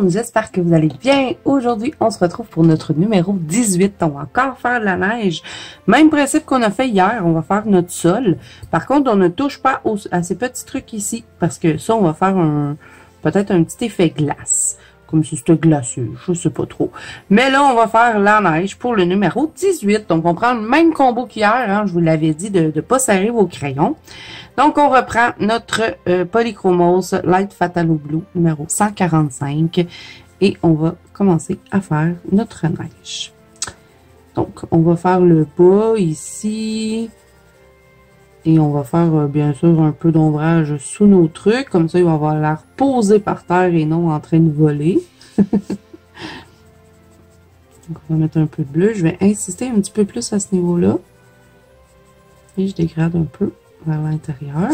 monde, j'espère que vous allez bien. Aujourd'hui, on se retrouve pour notre numéro 18. On va encore faire de la neige. Même principe qu'on a fait hier, on va faire notre sol. Par contre, on ne touche pas à ces petits trucs ici, parce que ça, on va faire peut-être un petit effet glace. Comme si c'était glacé, je sais pas trop. Mais là, on va faire la neige pour le numéro 18. Donc, on prend le même combo qu'hier. Hein, je vous l'avais dit de ne pas serrer vos crayons. Donc, on reprend notre Polychromos Light Fatalo Blue numéro 145. Et on va commencer à faire notre neige. Donc, on va faire le bas ici. Et on va faire, bien sûr, un peu d'ombrage sous nos trucs. Comme ça, il va avoir l'air posé par terre et non en train de voler. Donc, on va mettre un peu de bleu. Je vais insister un petit peu plus à ce niveau-là. Et je dégrade un peu vers l'intérieur.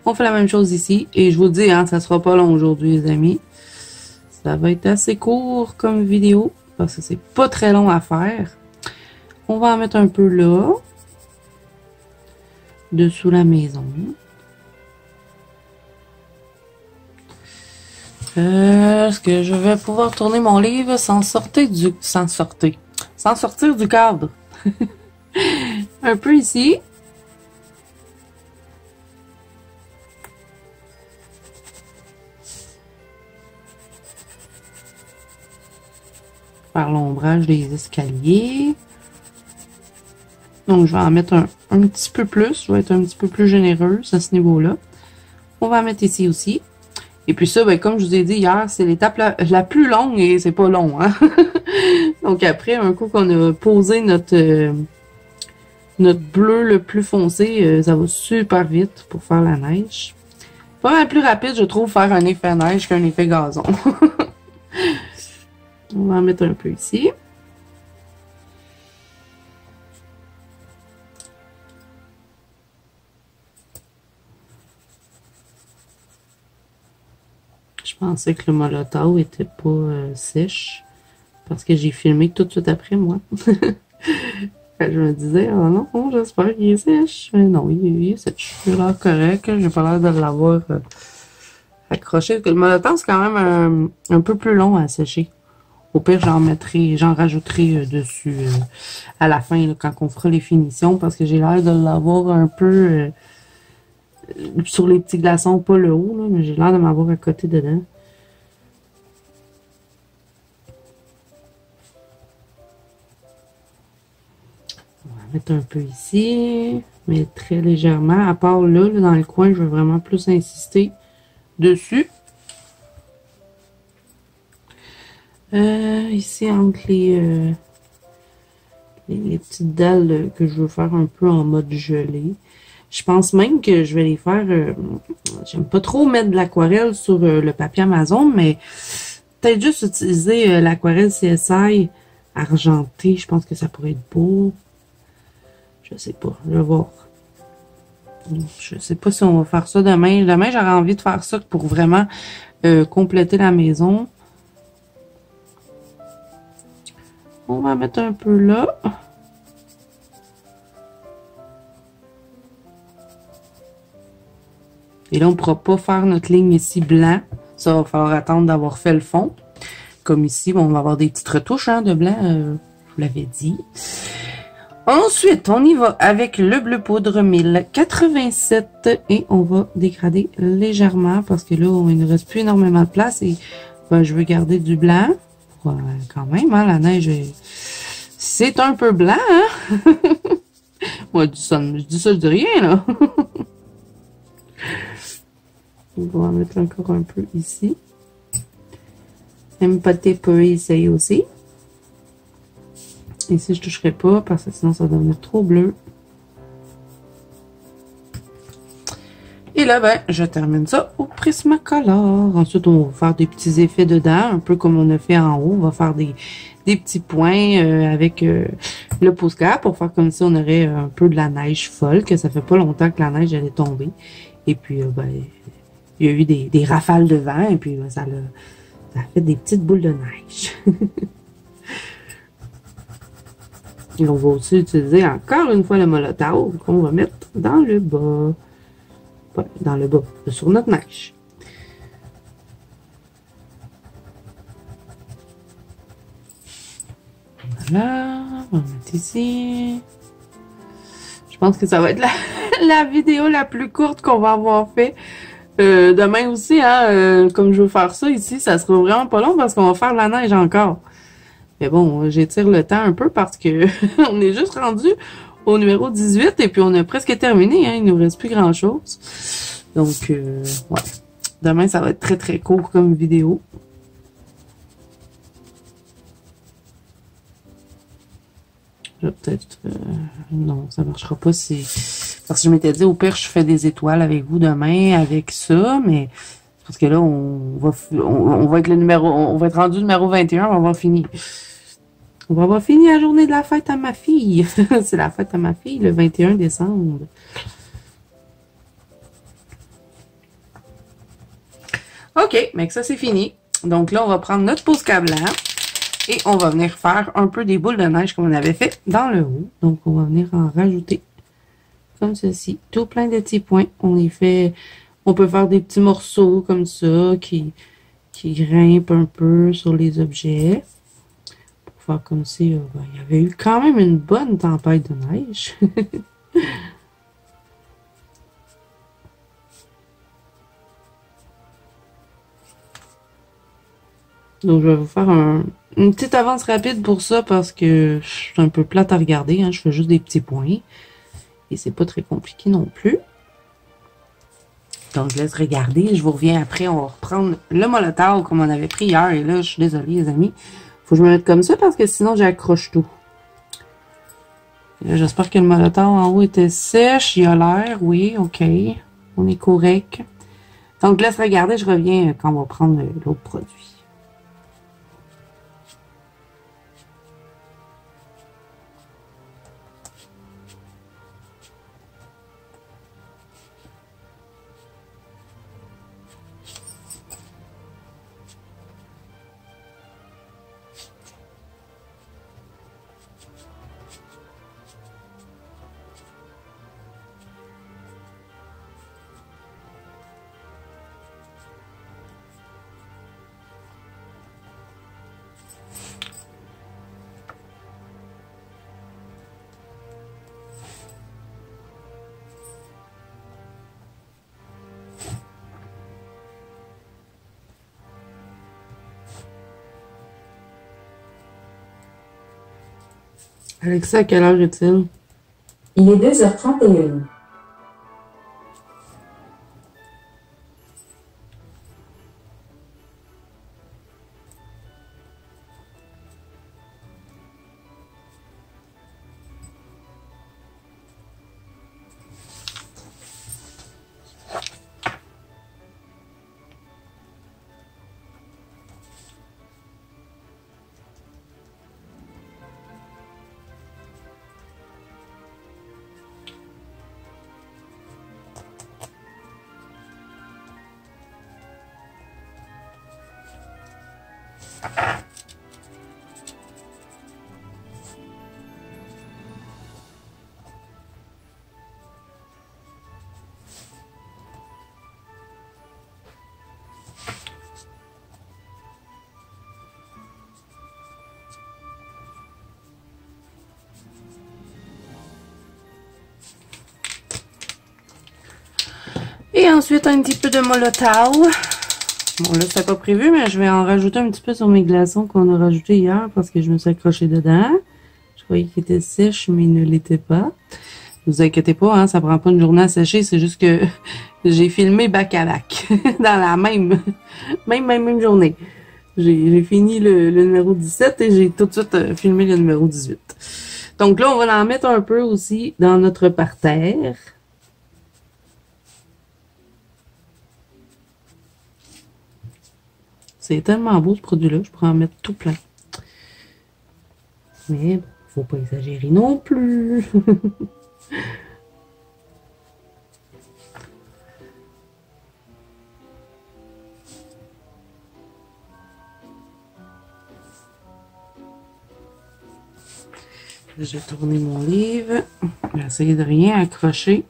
On fait la même chose ici. Et je vous dis, hein, ça sera pas long aujourd'hui, les amis. Ça va être assez court comme vidéo. Parce que c'est pas très long à faire. On va en mettre un peu là. Dessous la maison. Est-ce que je vais pouvoir tourner mon livre sans sortir du cadre? Un peu ici. Faire l'ombrage des escaliers. Donc, je vais en mettre un petit peu plus. Je vais être un petit peu plus généreuse à ce niveau-là. On va en mettre ici aussi. Et puis ça, ben, comme je vous ai dit hier, c'est l'étape la plus longue et c'est pas long. Hein? Donc après, un coup qu'on a posé notre bleu le plus foncé, ça va super vite pour faire la neige. Pas mal plus rapide, je trouve, faire un effet neige qu'un effet gazon. On va en mettre un peu ici. Je pensais que le molotov était pas sèche. Parce que j'ai filmé tout de suite après, moi. Je me disais, oh non, j'espère qu'il est sèche. Mais non, il est sèche. Il a l'air correct. J'ai pas l'air de l'avoir accroché. Le molotov, c'est quand même un peu plus long à sécher. Au pire, j'en rajouterai dessus à la fin, là, quand on fera les finitions. Parce que j'ai l'air de l'avoir un peu sur les petits glaçons, pas le haut, là, mais j'ai l'air de m'avoir à côté dedans. On va mettre un peu ici, mais très légèrement. À part là, dans le coin, je vais vraiment plus insister dessus. Ici, entre les petites dalles que je veux faire un peu en mode gelé. Je pense même que je vais les faire... j'aime pas trop mettre de l'aquarelle sur le papier Amazon, mais peut-être juste utiliser l'aquarelle CSI argentée. Je pense que ça pourrait être beau. Je sais pas, je vais voir. Je sais pas si on va faire ça demain. Demain, j'aurais envie de faire ça pour vraiment compléter la maison. On va mettre un peu là. Et là, on ne pourra pas faire notre ligne ici blanc. Ça va falloir attendre d'avoir fait le fond. Comme ici, bon, on va avoir des petites retouches hein, de blanc, je vous l'avais dit. Ensuite, on y va avec le bleu poudre 1087 et on va dégrader légèrement parce que là, il ne reste plus énormément de place et ben, je veux garder du blanc. Ouais, quand même, hein, la neige, c'est un peu blanc. Hein? Moi, je dis ça, je dis rien, là. On va en mettre encore un peu ici. Empaté peut essayer aussi. Ici, je ne toucherai pas parce que sinon, ça va devenir trop bleu. Et là, ben, je termine ça au Prismacolor. Ensuite, on va faire des petits effets dedans, un peu comme on a fait en haut. On va faire des petits points avec le pouce-cap pour faire comme si on aurait un peu de la neige folle, que ça fait pas longtemps que la neige allait tomber. Et puis, ben, il y a eu des rafales de vent et puis ben, ça a fait des petites boules de neige. Et on va aussi utiliser encore une fois le molotov qu'on va mettre dans le bas. Ouais, dans le bas, sur notre neige. Voilà, on va mettre ici. Je pense que ça va être la vidéo la plus courte qu'on va avoir fait. Demain aussi, hein, comme je veux faire ça ici, ça sera vraiment pas long parce qu'on va faire la neige encore. Mais bon, j'étire le temps un peu parce que on est juste rendu au numéro 18 et puis on a presque terminé, hein, il nous reste plus grand chose. Donc, ouais. Demain, ça va être très très court comme vidéo. Je vais peut-être... non, ça marchera pas si... Parce que je m'étais dit, au pire, je fais des étoiles avec vous demain, avec ça, mais... Parce que là, on va être le numéro... On va être rendu numéro 21, on va avoir fini. On va avoir fini la journée de la fête à ma fille. C'est la fête à ma fille, le 21 décembre. OK, mais que ça, c'est fini. Donc là, on va prendre notre pouce câblant. Et on va venir faire un peu des boules de neige comme on avait fait dans le haut. Donc, on va venir en rajouter comme ceci. Tout plein de petits points. On les fait... On peut faire des petits morceaux comme ça qui grimpent un peu sur les objets. Pour faire comme si... il y avait eu quand même une bonne tempête de neige. Donc, je vais vous faire une petite avance rapide pour ça parce que c'est un peu plate à regarder. Hein. Je fais juste des petits points. Et c'est pas très compliqué non plus. Donc, je laisse regarder. Je vous reviens après. On va reprendre le molotov comme on avait pris hier. Et là, je suis désolée, les amis. Faut que je me mette comme ça parce que sinon, j'accroche tout. J'espère que le molotov en haut était sèche. Il a l'air. Oui, OK. On est correct. Donc, je laisse regarder. Je reviens quand on va prendre l'autre produit. Alexa, à quelle heure est-il? Il est 2h31. Et ensuite, un petit peu de molotov. Bon, là, c'était pas prévu, mais je vais en rajouter un petit peu sur mes glaçons qu'on a rajoutés hier parce que je me suis accrochée dedans. Je croyais qu'ils étaient sèches, mais ils ne l'étaient pas. Ne vous inquiétez pas, hein, ça prend pas une journée à sécher, c'est juste que j'ai filmé back à back dans la même journée. J'ai fini le numéro 17 et j'ai tout de suite filmé le numéro 18. Donc là, on va en mettre un peu aussi dans notre parterre. C'est tellement beau ce produit-là, je pourrais en mettre tout plein. Mais bon, faut pas exagérer non plus. Je vais tourner mon livre. Je vais essayer de rien accrocher.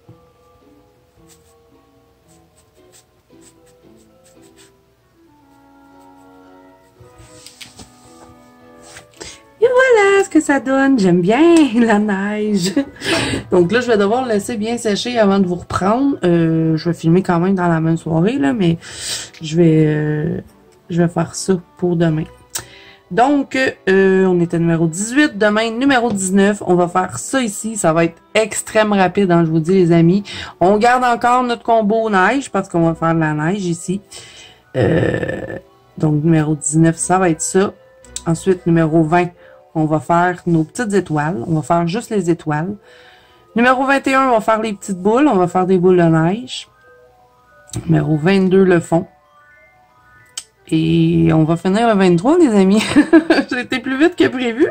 Et voilà ce ce que ça donne. J'aime bien la neige. Donc là, je vais devoir le laisser bien sécher avant de vous reprendre. Je vais filmer quand même dans la même soirée, là, mais je vais faire ça pour demain. Donc, on était numéro 18. Demain, numéro 19. On va faire ça ici. Ça va être extrêmement rapide, hein, je vous dis, les amis. On garde encore notre combo neige parce qu'on va faire de la neige ici. Donc, numéro 19, ça va être ça. Ensuite, numéro 20, on va faire nos petites étoiles. On va faire juste les étoiles. Numéro 21, on va faire les petites boules. On va faire des boules de neige. Numéro 22, le fond. Et on va finir le 23, les amis. J'ai été plus vite que prévu.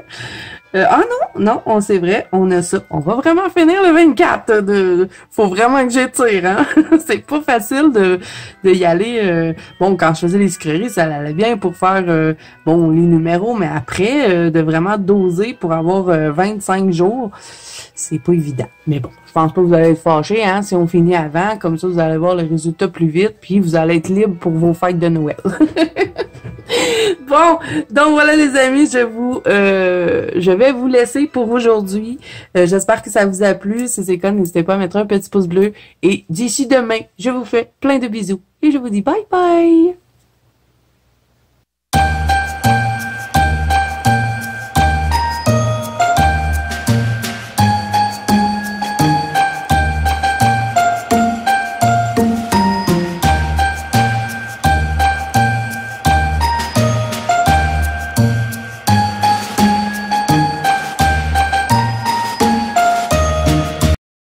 Ah non, c'est vrai, on a ça. On va vraiment finir le 24. Faut vraiment que j'étire, hein. C'est pas facile de y aller. Bon, quand je faisais les sucreries, ça allait bien pour faire bon les numéros, mais après, de vraiment doser pour avoir 25 jours, c'est pas évident. Mais bon, je pense pas que vous allez être fâchés, hein, si on finit avant. Comme ça, vous allez voir le résultat plus vite, puis vous allez être libre pour vos fêtes de Noël. Bon, donc voilà les amis, je vais vous laisser pour aujourd'hui. J'espère que ça vous a plu. Si c'est le cas, n'hésitez pas à mettre un petit pouce bleu. Et d'ici demain, je vous fais plein de bisous. Et je vous dis bye bye!